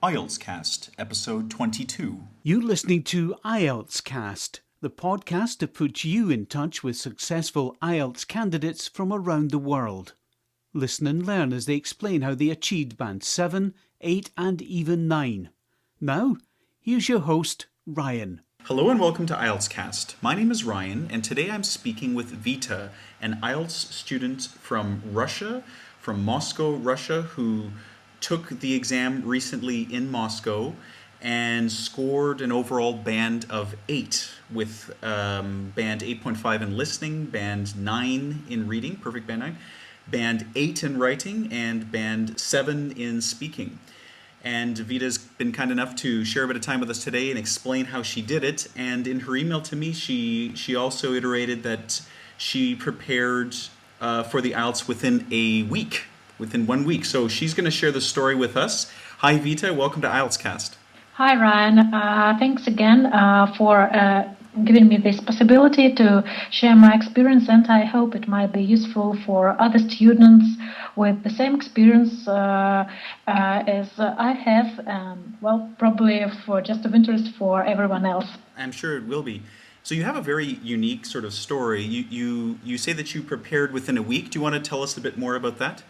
IELTS Cast, Episode 22. You're listening to IELTS Cast, the podcast that puts you in touch with successful IELTS candidates from around the world. Listen and learn as they explain how they achieved Band 7, 8 and even 9. Now, here's your host, Ryan. Hello and welcome to IELTS Cast. My name is Ryan, and today I'm speaking with Vita, an IELTS student from Russia, from Moscow, Russia, who took the exam recently in Moscow and scored an overall band of 8 with band 8.5 in listening, band 9 in reading, perfect band 9, band 8 in writing, and band 7 in speaking. And Vita's been kind enough to share a bit of time with us today and explain how she did it. And in her email to me, she also iterated that she prepared for the IELTS within a week. Within 1 week. So she's going to share the story with us. Hi, Vita. Welcome to IELTS Cast. Hi, Ryan. Thanks again for giving me this possibility to share my experience, and I hope it might be useful for other students with the same experience as I have, probably for just of interest for everyone else. I'm sure it will be. So you have a very unique sort of story. You say that you prepared within a week. Do you want to tell us a bit more about that?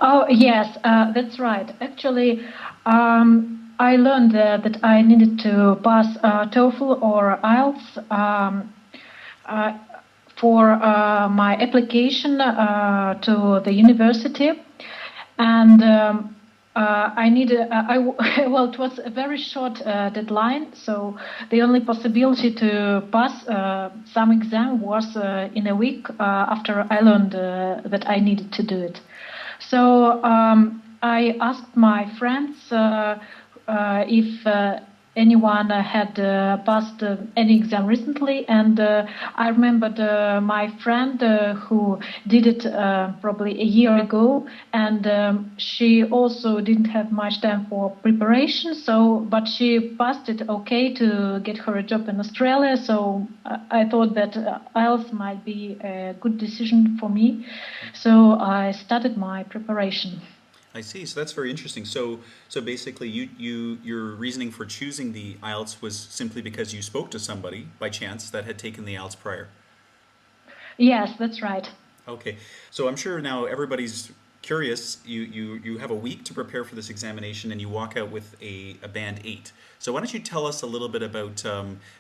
Oh, yes, that's right. Actually, I learned that I needed to pass TOEFL or IELTS for my application to the university. And I needed, it was a very short deadline, so the only possibility to pass some exam was in a week after I learned that I needed to do it. So I asked my friends if anyone had passed any exam recently, and I remembered my friend who did it probably a year ago, and she also didn't have much time for preparation, but she passed it okay to get her a job in Australia, so I thought that IELTS might be a good decision for me, so I started my preparation. I see. So that's very interesting. So basically, your reasoning for choosing the IELTS was simply because you spoke to somebody by chance that had taken the IELTS prior. Yes, that's right. Okay. So I'm sure now everybody's curious. You have a week to prepare for this examination, and you walk out with a band 8. So why don't you tell us a little bit about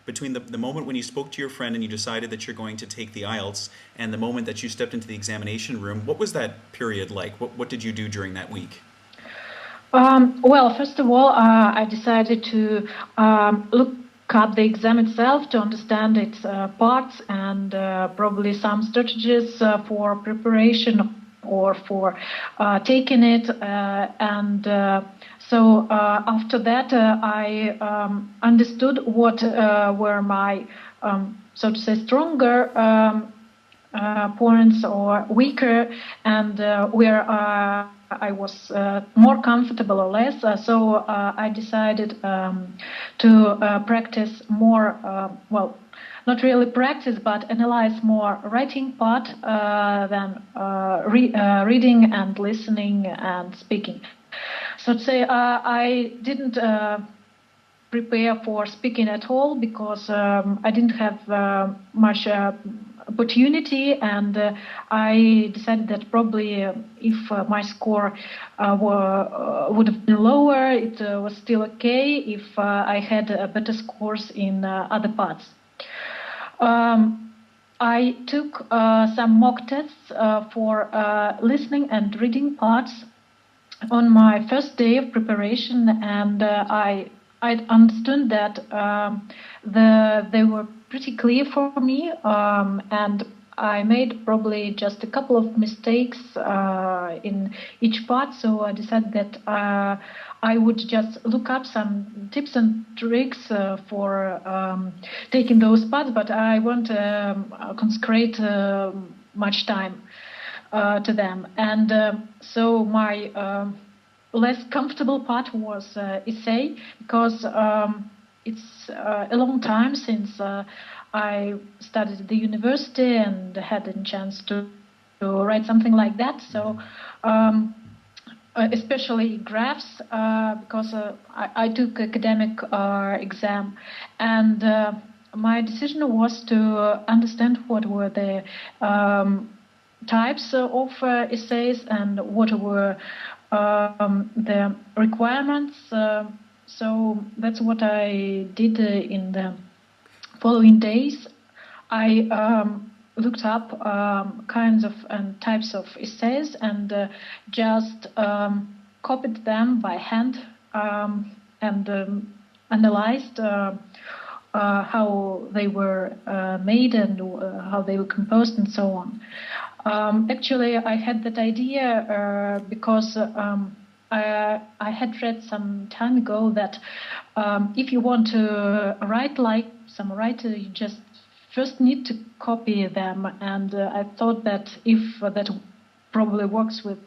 between the moment when you spoke to your friend and you decided that you're going to take the IELTS and the moment that you stepped into the examination room, what was that period like? What did you do during that week? Well, first of all, I decided to look up the exam itself to understand its parts and probably some strategies for preparation or for taking it, so after that I understood what were my so to say stronger points or weaker, and where I was more comfortable or less, so I decided to practice more, not really practice, but analyze more writing part than reading and listening and speaking. So to say, I didn't prepare for speaking at all because I didn't have much opportunity, and I decided that probably if my score would have been lower, it was still okay if I had better scores in other parts. I took some mock tests for listening and reading parts on my first day of preparation, and I understood that they were pretty clear for me, and I made probably just a couple of mistakes in each part, so I decided that I would just look up some tips and tricks for taking those parts, but I won't consecrate much time to them. And so my less comfortable part was essay, because it's a long time since I studied at the university and had a chance to write something like that. So especially graphs, because I took academic exam, and my decision was to understand what were the types of essays and what were the requirements. So that's what I did in the following days. I looked up kinds of and types of essays and just copied them by hand and analyzed how they were made and how they were composed and so on. Actually, I had that idea because I had read some time ago that if you want to write like some writer, you just first need to copy them. And I thought that if that probably works with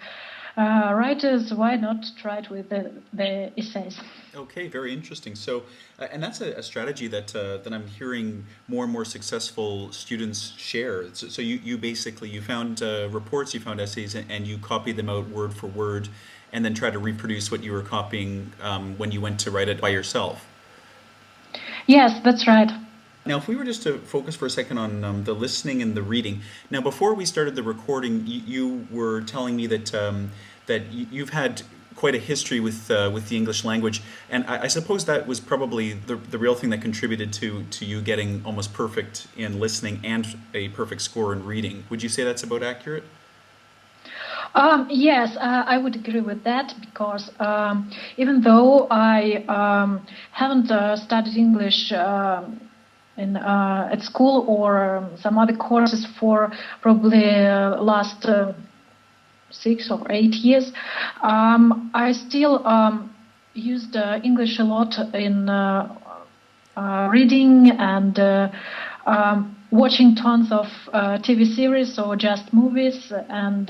writers, why not try it with the essays? Okay, very interesting. So, and that's a strategy that that I'm hearing more and more successful students share. So you basically you found reports, you found essays, and you copied them out word for word, and then try to reproduce what you were copying when you went to write it by yourself. Yes, that's right. Now, if we were just to focus for a second on the listening and the reading. Now, before we started the recording, you were telling me that you've had quite a history with the English language, and I suppose that was probably the real thing that contributed to you getting almost perfect in listening and a perfect score in reading. Would you say that's about accurate? Yes, I would agree with that because even though I haven't studied English at school or some other courses for probably last 6 or 8 years, I still used English a lot in reading and watching tons of TV series or just movies. And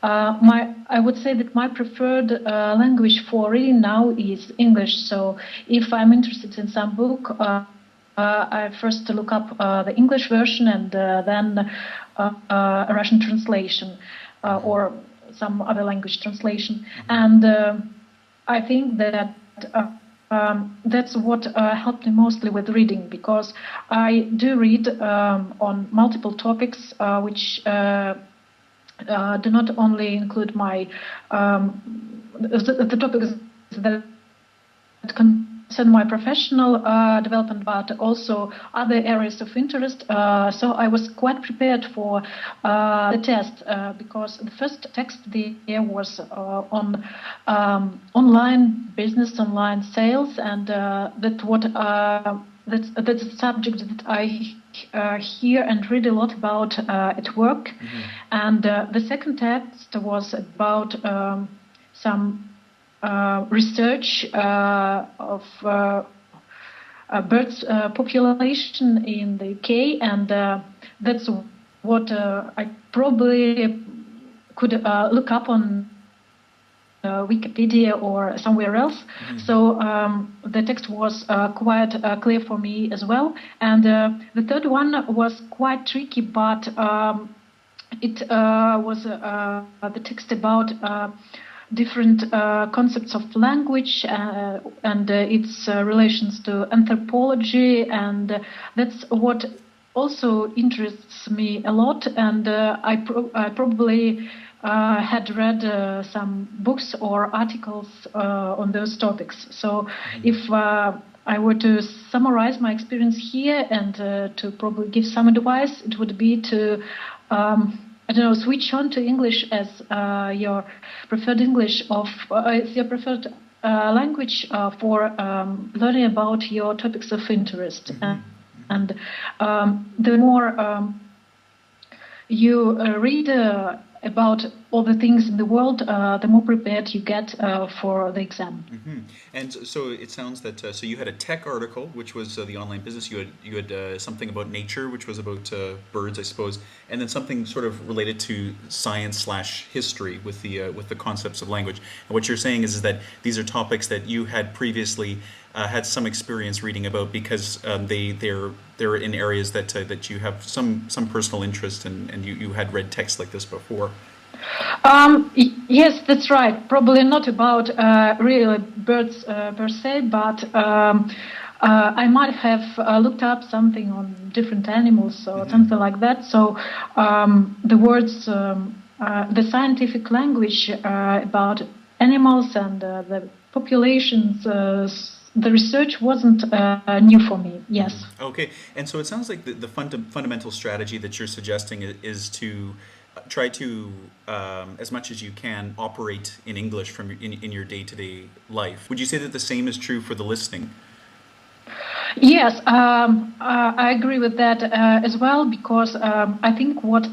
I would say that my preferred language for reading now is English. So if I'm interested in some book, I first look up the English version and then a Russian translation or some other language translation. And I think that that's what helped me mostly with reading, because I do read on multiple topics which do not only include my the topics that concern my professional development, but also other areas of interest. So I was quite prepared for the test because the first text there was on online business, online sales, and that's a subject that I hear and read a lot about at work. Mm-hmm. And the second text was about some research of birds population in the UK, and that's what I probably could look up on Wikipedia or somewhere else. Mm-hmm. So the text was quite clear for me as well. And the third one was quite tricky, but it was the text about different concepts of language and its relations to anthropology, and that's what also interests me a lot. And I probably had read some books or articles on those topics. So if I were to summarize my experience here and to probably give some advice, it would be to I don't know, switch on to English as your preferred English as your preferred language for learning about your topics of interest. Mm-hmm. And the more you read about all the things in the world, the more prepared you get for the exam. Mm-hmm. And so it sounds that so you had a tech article, which was the online business. You had something about nature, which was about birds, I suppose, and then something sort of related to science/history with the concepts of language. And what you're saying is that these are topics that you had previously had some experience reading about because they're in areas that you have some personal interest in, and you had read texts like this before. Yes, that's right. Probably not about really birds per se, but I might have looked up something on different animals or something like that. So the words, the scientific language about animals and the populations, the research wasn't new for me. Yes. Okay, and so it sounds like the fundamental strategy that you're suggesting is to try to, as much as you can, operate in English from in your day-to-day life. Would you say that the same is true for the listening? Yes, I agree with that as well, because I think what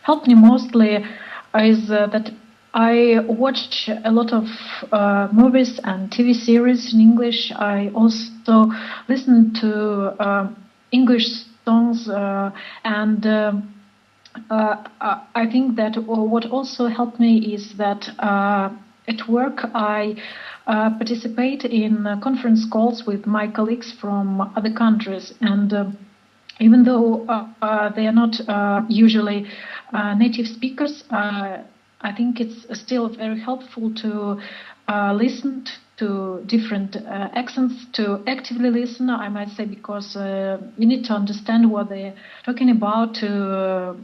helped me mostly is that I watched a lot of movies and TV series in English. I also listened to English songs, and I think that what also helped me is that at work I participate in conference calls with my colleagues from other countries, and even though they are not usually native speakers, I think it's still very helpful to listen to different accents, to actively listen, I might say, because you need to understand what they're talking about to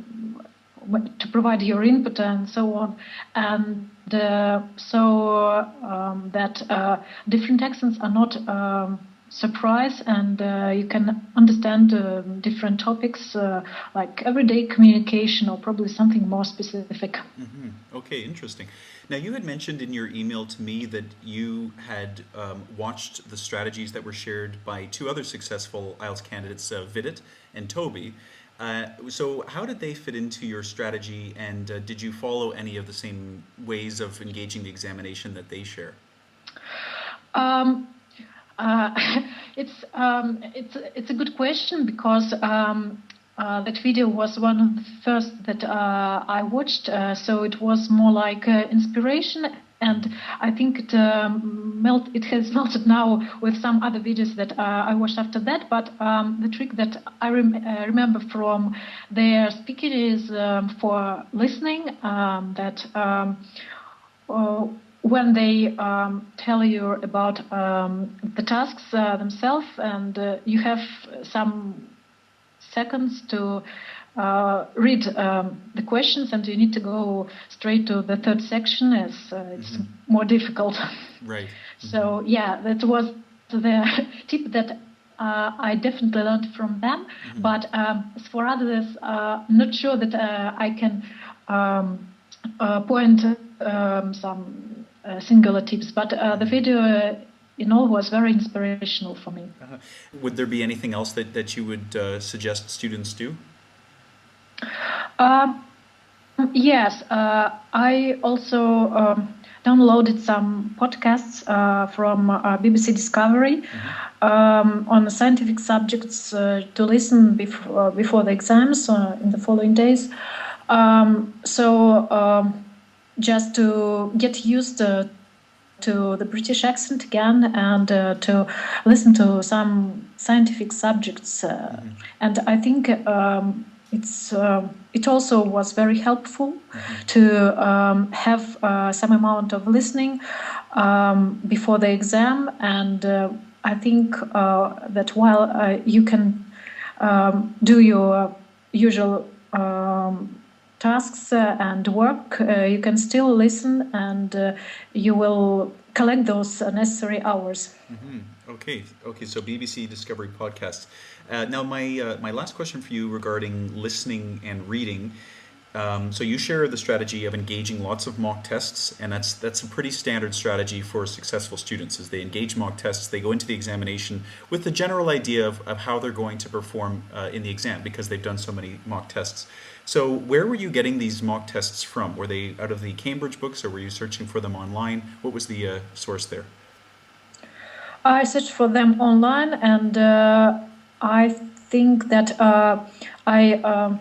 provide your input and so on. And that different accents are not surprise, and you can understand different topics like everyday communication or probably something more specific. Okay, interesting. Now, you had mentioned in your email to me that you had watched the strategies that were shared by two other successful IELTS candidates, Vidit and Toby. So how did they fit into your strategy, and did you follow any of the same ways of engaging the examination that they share? Um, uh, it's a good question, because that video was one of the first that I watched, so it was more like inspiration. And I think it has melted now with some other videos that I watched after that. But the trick that I remember from their speaking is for listening, that when they tell you about the tasks themselves, and you have some seconds to read the questions, and you need to go straight to the third section, as it's more difficult. Right. So yeah, that was the tip that I definitely learned from them. But as for others, not sure that I can point some singular tips. But the video in all was very inspirational for me. Would there be anything else that you would suggest students do? Yes, I also downloaded some podcasts from BBC Discovery on scientific subjects to listen before the exams in the following days. Just to get used to the British accent again, and to listen to some scientific subjects. And I think it also was very helpful to have some amount of listening before the exam. And I think that while you can do your usual tasks and work, you can still listen, and you will collect those necessary hours. Okay. So BBC Discovery podcasts. Now, my last question for you regarding listening and reading. So you share the strategy of engaging lots of mock tests, and that's a pretty standard strategy for successful students. Is they engage mock tests, they go into the examination with the general idea of how they're going to perform in the exam, because they've done so many mock tests. So where were you getting these mock tests from? Were they out of the Cambridge books, or were you searching for them online? What was the source there? I searched for them online, and I think that I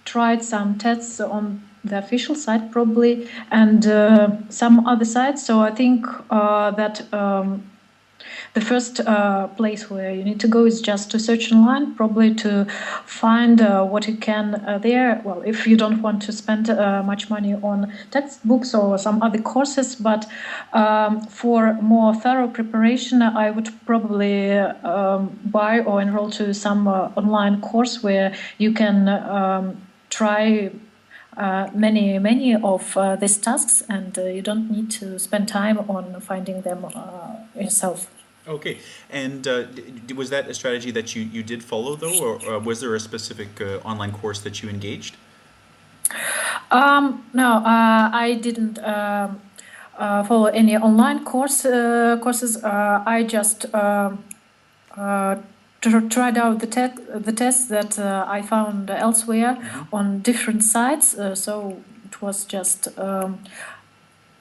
tried some tests on the official site probably, and some other sites. So I think that The first place where you need to go is just to search online, probably to find what you can there. Well, if you don't want to spend much money on textbooks or some other courses, but for more thorough preparation, I would probably buy or enroll to some online course where you can try many of these tasks, and you don't need to spend time on finding them yourself. Okay, and was that a strategy that you did follow though, or was there a specific online course that you engaged? No, I didn't follow any online courses. I just tried out the tests that I found elsewhere on different sites. So it was just.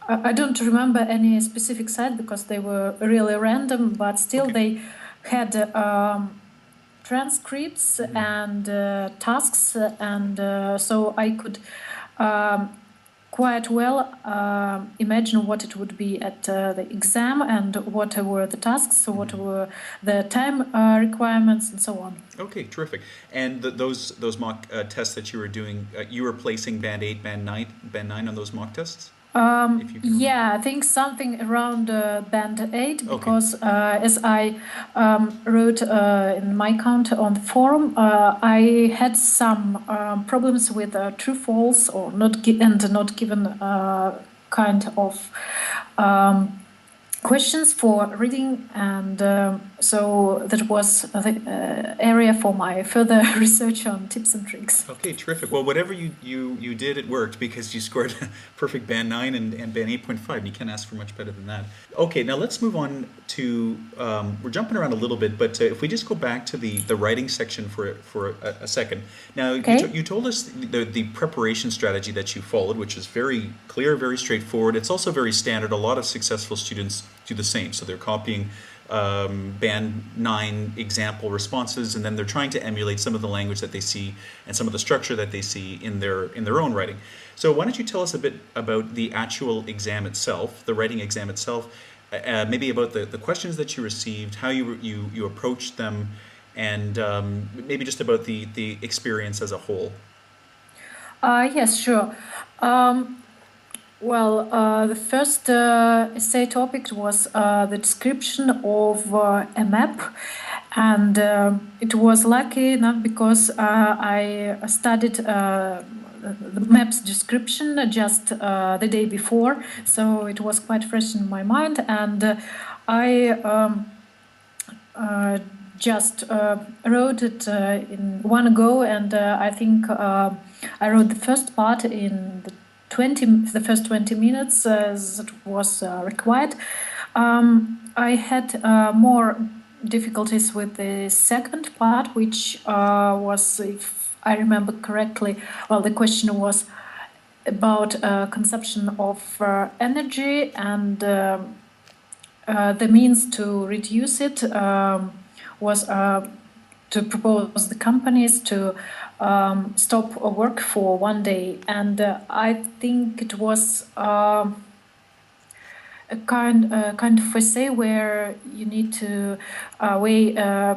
I don't remember any specific site because they were really random, but still they had transcripts and tasks, and so I could quite well imagine what it would be at the exam and what were the tasks, what were the time requirements, and so on. Okay, terrific. And those mock tests that you were doing, you were placing band 8, band 9 on those mock tests? Yeah, I think something around band 8, because as I wrote in my account on the forum, I had some problems with true false or not given kind of questions for reading, and so that was the area for my further research on tips and tricks. Okay, terrific. Well, whatever you did, it worked, because you scored perfect band 9 and band 8.5, and you can't ask for much better than that. Okay, now let's move on to, we're jumping around a little bit, but if we just go back to the writing section for a second. Now, you told us the preparation strategy that you followed, which is very clear, very straightforward. It's also very standard. A lot of successful students do the same. So they're copying band 9 example responses, and then they're trying to emulate some of the language that they see and some of the structure that they see in their own writing. So why don't you tell us a bit about the actual exam itself, the writing exam itself, maybe about the questions that you received, how you approached them, and maybe just about the experience as a whole. Yes, sure. Well, the first essay topic was the description of a map, and it was lucky enough because I studied the map's description just the day before, so it was quite fresh in my mind, and I just wrote it in one go, and I think I wrote the first part in the first 20 minutes as it was required. I had more difficulties with the second part, which was, if I remember correctly, well, the question was about consumption of energy, and the means to reduce it was to propose the companies to stop work for one day, and I think it was a kind of essay where you need to weigh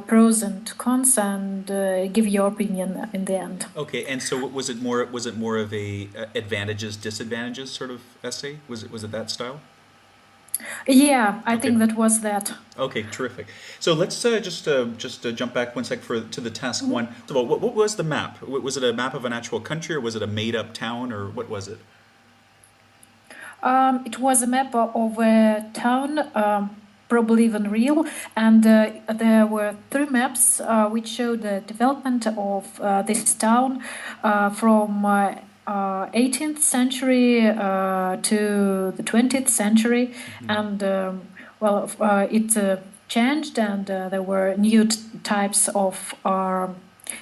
pros and cons and give your opinion in the end. Okay, and so was it more of a advantages disadvantages sort of essay? Was it that style? Yeah, I think that was that. Okay, terrific. So let's just jump back one sec to the task one. So what was the map? Was it a map of an actual country, or was it a made-up town, or what was it? It was a map of a town, probably even real, and there were 3 maps which showed the development of this town from 18th century to the 20th century, and well, it changed, and there were new types of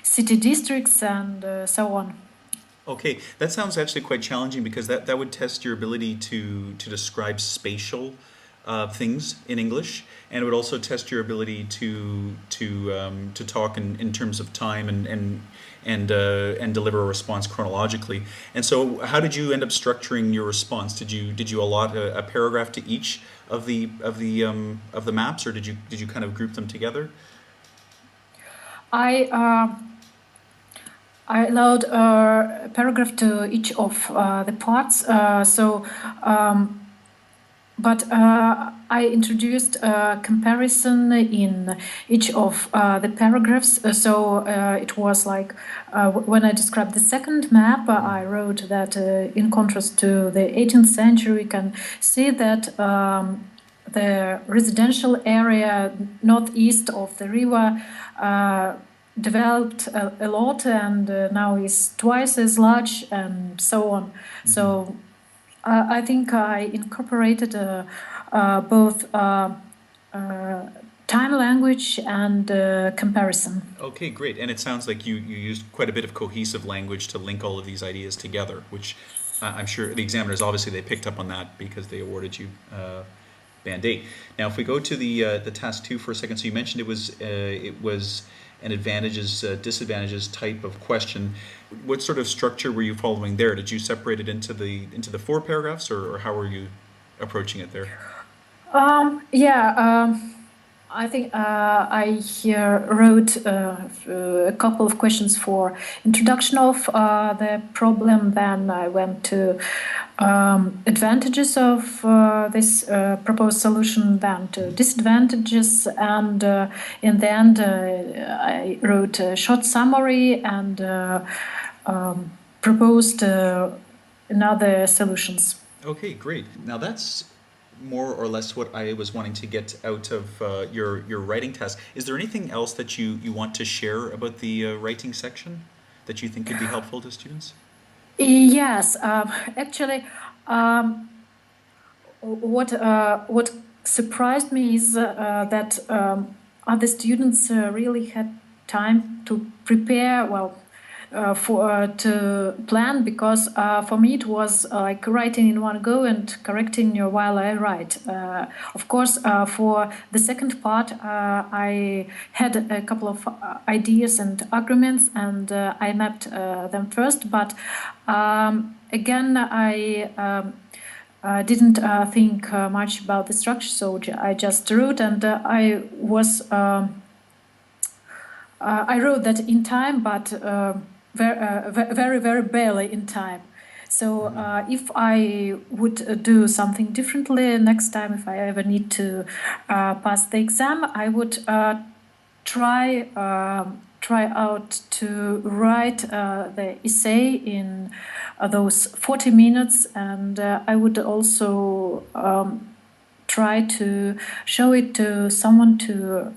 city districts and so on. Okay, that sounds actually quite challenging, because that would test your ability to describe spatial things in English, and it would also test your ability to talk in terms of time and deliver a response chronologically. And so, how did you end up structuring your response? Did you allot a paragraph to each of the maps, or did you kind of group them together? I I allowed a paragraph to each of the parts. But I introduced a comparison in each of the paragraphs. It was like when I described the second map, I wrote that in contrast to the 18th century, we can see that the residential area northeast of the river developed a lot and now is twice as large and so on. So I think I incorporated both time language and comparison. Okay, great. And it sounds like you used quite a bit of cohesive language to link all of these ideas together, which I'm sure the examiners, obviously, they picked up on that because they awarded you Band 8. Now, if we go to the task 2 for a second, so you mentioned it was an advantages, disadvantages type of question. What sort of structure were you following there? Did you separate it into the 4 paragraphs, or how were you approaching it there? I think I wrote a couple of questions for introduction of the problem. Then I went to advantages of this proposed solution, then to disadvantages, and in the end I wrote a short summary and proposed another solutions. Okay, great. Now that's more or less what I was wanting to get out of your writing test. Is there anything else that you want to share about the writing section that you think could be helpful to students? Yes, actually, what surprised me is that other students really had time to prepare well. To plan, because for me it was like writing in one go and correcting while I write. Of course, for the second part, I had a couple of ideas and arguments, and I mapped them first. But again, I didn't think much about the structure, so I just wrote, and I wrote that in time, but very, very barely in time. So if I would do something differently next time, if I ever need to pass the exam, I would try out to write the essay in those 40 minutes, and I would also try to show it to someone to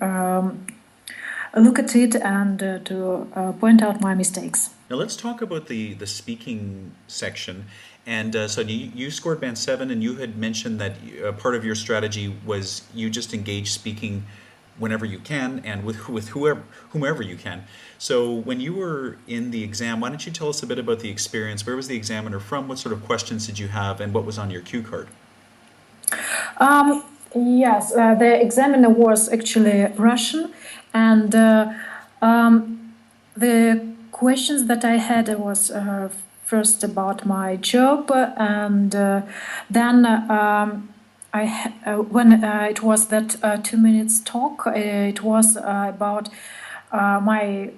look at it and to point out my mistakes. Now let's talk about the speaking section. And so you scored Band 7, and you had mentioned that part of your strategy was you just engage speaking whenever you can and with whomever you can. So when you were in the exam, why don't you tell us a bit about the experience? Where was the examiner from? What sort of questions did you have, and what was on your cue card? Yes, the examiner was actually Russian, and the questions that I had was first about my job, and then when it was that 2 minutes talk, it was about my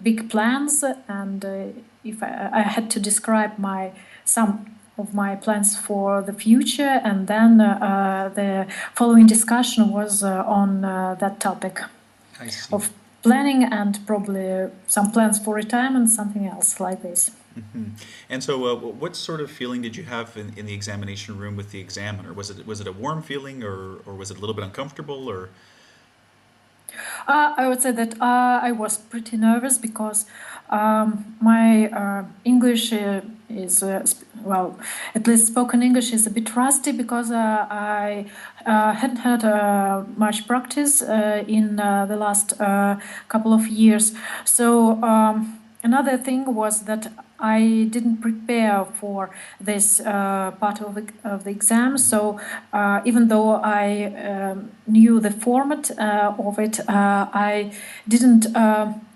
big plans, and if I had to describe some of my plans for the future, and then the following discussion was on that topic of planning and probably some plans for retirement, something else like this. Mm-hmm. And so what sort of feeling did you have in the examination room with the examiner? Was it a warm feeling, or was it a little bit uncomfortable, or? I would say that I was pretty nervous because my English is, well, at least spoken English is a bit rusty, because I hadn't had much practice in the last couple of years. So another thing was that I didn't prepare for this part of the exam. So even though I knew the format of it, I didn't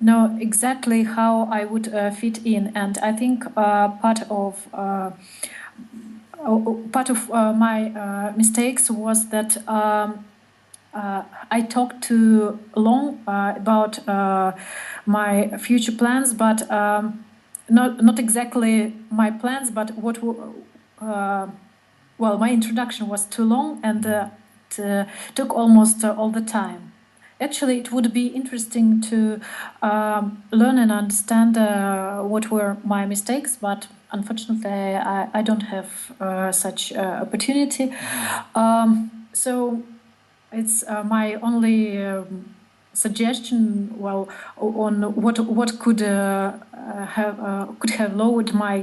know exactly how I would fit in. And I think part of my mistakes was that I talked too long about my future plans, but not exactly my plans, but my introduction was too long and it took almost all the time. Actually, it would be interesting to learn and understand what were my mistakes, but unfortunately, I don't have such opportunity. So it's my only suggestion. Well, on what could have lowered my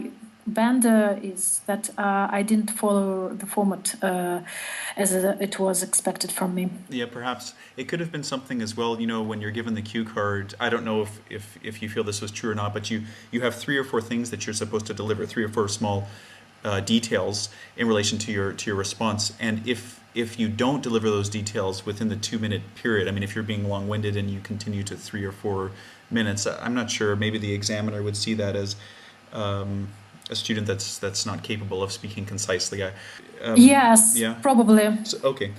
band is that I didn't follow the format as it was expected from me. Yeah, perhaps it could have been something as well. You know, when you're given the cue card, I don't know if you feel this was true or not, but you have 3 or 4 things that you're supposed to deliver, 3 or 4 small details in relation to your response. And if you don't deliver those details within the 2-minute period, I mean, if you're being long-winded and you continue to 3 or 4 minutes, I'm not sure. Maybe the examiner would see that as a student that's not capable of speaking concisely. Yes, yeah, probably. So, okay.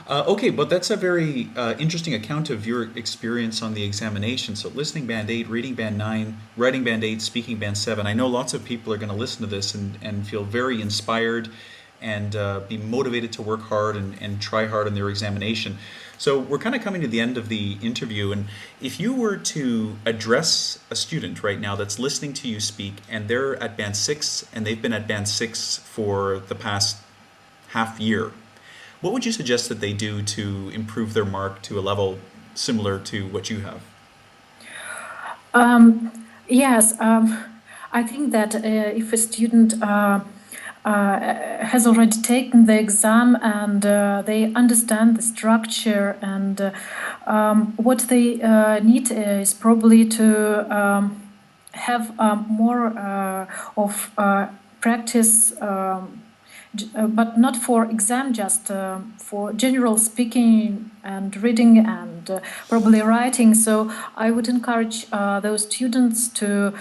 Okay, but that's a very interesting account of your experience on the examination. So listening band 8, reading band 9, writing band 8, speaking band 7. I know lots of people are going to listen to this and feel very inspired and be motivated to work hard and try hard on their examination. So we're kind of coming to the end of the interview, and if you were to address a student right now that's listening to you speak and they're at band 6 and they've been at band 6 for the past half year, what would you suggest that they do to improve their mark to a level similar to what you have? Yes, I think that if a student has already taken the exam and they understand the structure and what they need is probably to have more of practice, but not for exam, just for general speaking and reading and probably writing. So I would encourage those students to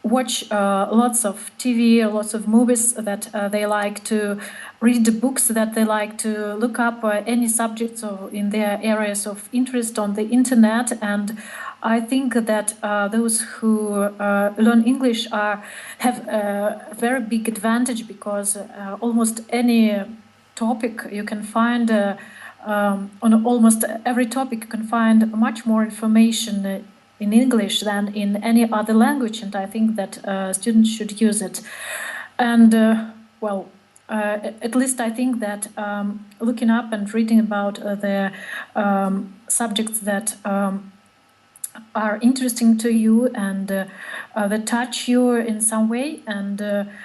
watch lots of TV, lots of movies that they like, to read the books that they like, to look up any subjects in their areas of interest on the internet. And I think that those who learn English have a very big advantage, because almost any topic you can find, on almost every topic you can find much more information in English than in any other language, and I think that students should use it. And at least I think that looking up and reading about the subjects that are interesting to you and that touch you in some way, and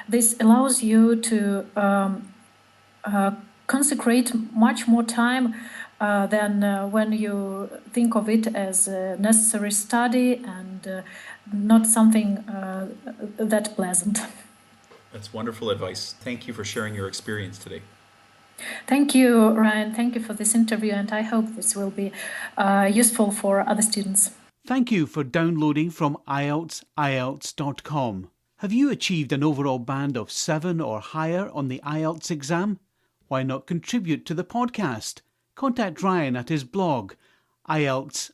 this allows you to consecrate much more time than when you think of it as a necessary study and not something that pleasant. That's wonderful advice. Thank you for sharing your experience today. Thank you, Ryan. Thank you for this interview, and I hope this will be useful for other students. Thank you for downloading from IELTS.com. Have you achieved an overall band of 7 or higher on the IELTS exam? Why not contribute to the podcast? Contact Ryan at his blog, IELTS.com.